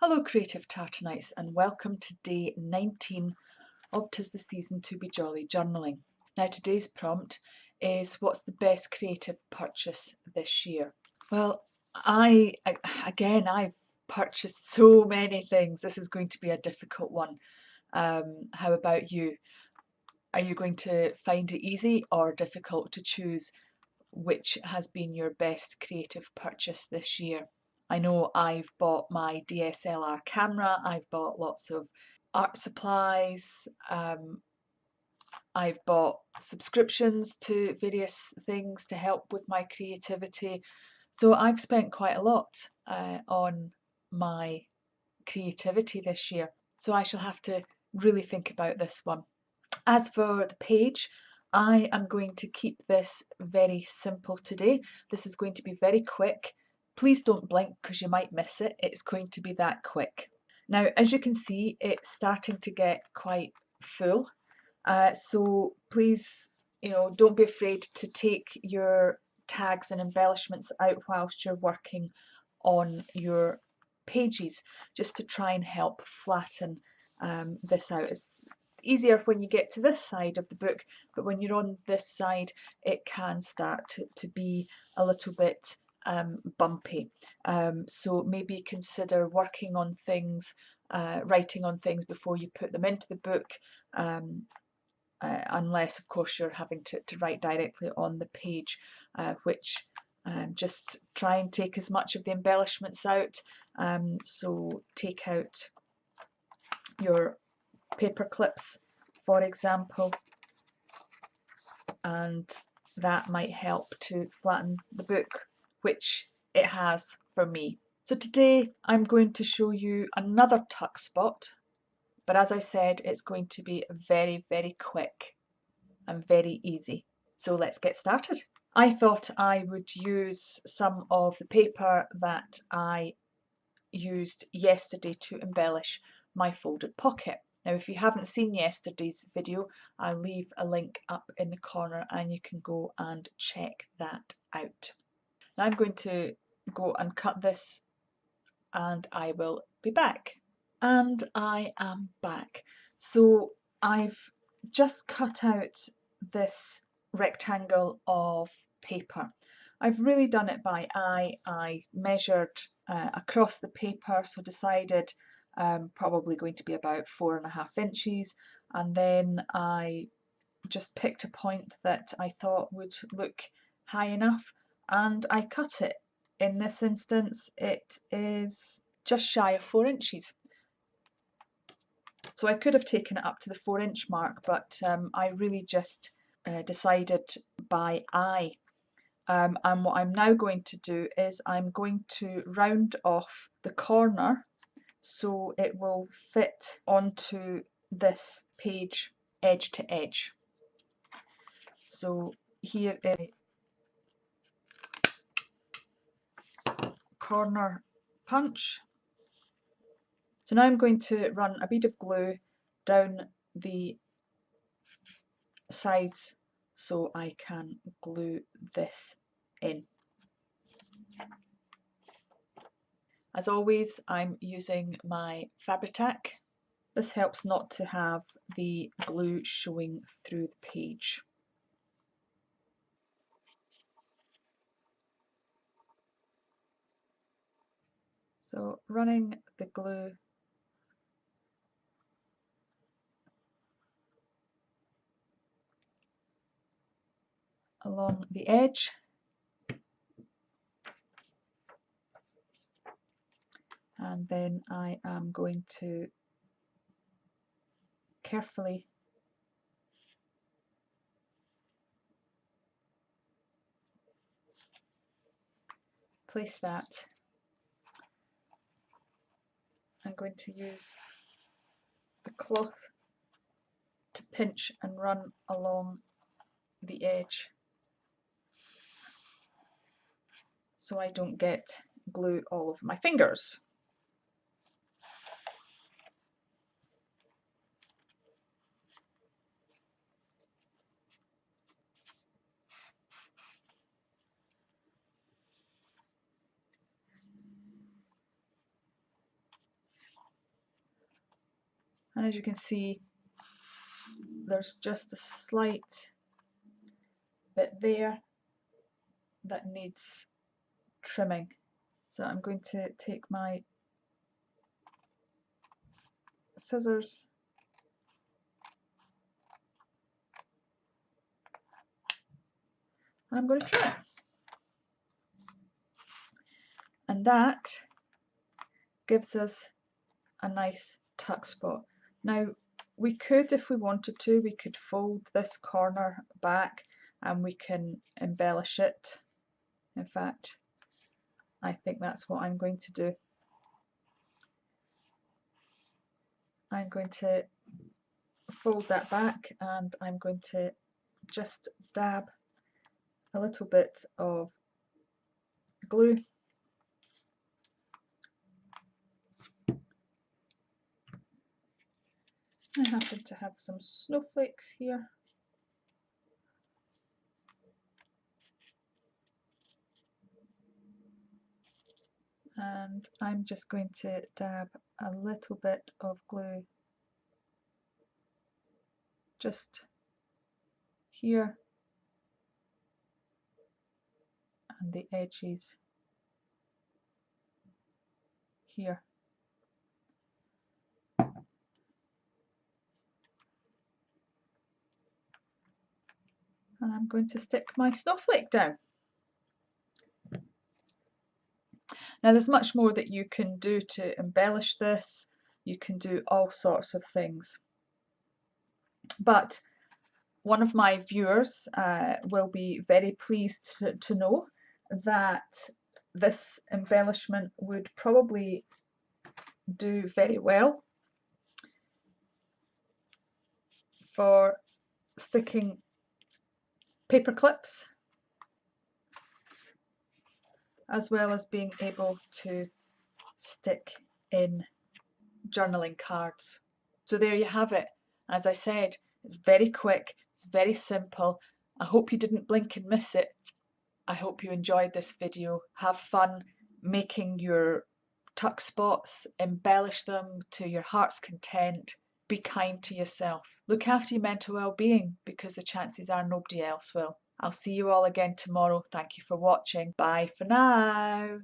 Hello creative Tartanites and welcome to day 19 of 'Tis the Season to Be Jolly Journaling. Now today's prompt is what's the best creative purchase this year? Well, I've purchased so many things. This is going to be a difficult one. How about you? Are you going to find it easy or difficult to choose which has been your best creative purchase this year? I know I've bought my DSLR camera, I've bought lots of art supplies, I've bought subscriptions to various things to help with my creativity. So I've spent quite a lot on my creativity this year. So I shall have to really think about this one. As for the page, I am going to keep this very simple today. This is going to be very quick. Please don't blink because you might miss it. It's going to be that quick. Now, as you can see, it's starting to get quite full. So please, don't be afraid to take your tags and embellishments out whilst you're working on your pages, just to try and help flatten this out. It's easier when you get to this side of the book, but when you're on this side, it can start to be a little bit bumpy. So maybe consider working on things, writing on things before you put them into the book. Unless of course you're having to write directly on the page, which just try and take as much of the embellishments out. So take out your paper clips, for example, and that might help to flatten the book, which it has for me. So today I'm going to show you another tuck spot, but as I said, it's going to be very, very quick and very easy. So let's get started. I thought I would use some of the paper that I used yesterday to embellish my folded pocket. Now, if you haven't seen yesterday's video, I'll leave a link up in the corner and you can go and check that out. Now I'm going to go and cut this and I will be back. And I am back. So I've just cut out this rectangle of paper. I've really done it by eye. I measured across the paper, so decided probably going to be about 4.5 inches, and then I just picked a point that I thought would look high enough and I cut it. In this instance it is just shy of 4 inches. So I could have taken it up to the 4-inch mark, but I really just decided by eye. And what I'm now going to do is I'm going to round off the corner so it will fit onto this page edge to edge. So here is a corner punch. So now I'm going to run a bead of glue down the sides so I can glue this in. As always, I'm using my Fabri-Tac. This helps not to have the glue showing through the page. So running the glue along the edge, and then I am going to carefully place that. I'm going to use the cloth to pinch and run along the edge so I don't get glue all over my fingers. And as you can see, there's just a slight bit there that needs trimming. So I'm going to take my scissors and I'm going to trim it. And that gives us a nice tuck spot. Now we could, if we wanted to, we could fold this corner back and we can embellish it. In fact, I think that's what I'm going to do. I'm going to fold that back and I'm going to just dab a little bit of glue I happen to have some snowflakes here. And I'm just going to dab a little bit of glue just here and the edges here. And I'm going to stick my snowflake down. Now there's much more that you can do to embellish this. You can do all sorts of things. But one of my viewers will be very pleased to know that this embellishment would probably do very well for sticking paper clips, as well as being able to stick in journaling cards. So there you have it. As I said, it's very quick, it's very simple. I hope you didn't blink and miss it. I hope you enjoyed this video. Have fun making your tuck spots, embellish them to your heart's content. Be kind to yourself. Look after your mental well-being, because the chances are nobody else will. I'll see you all again tomorrow. Thank you for watching. Bye for now.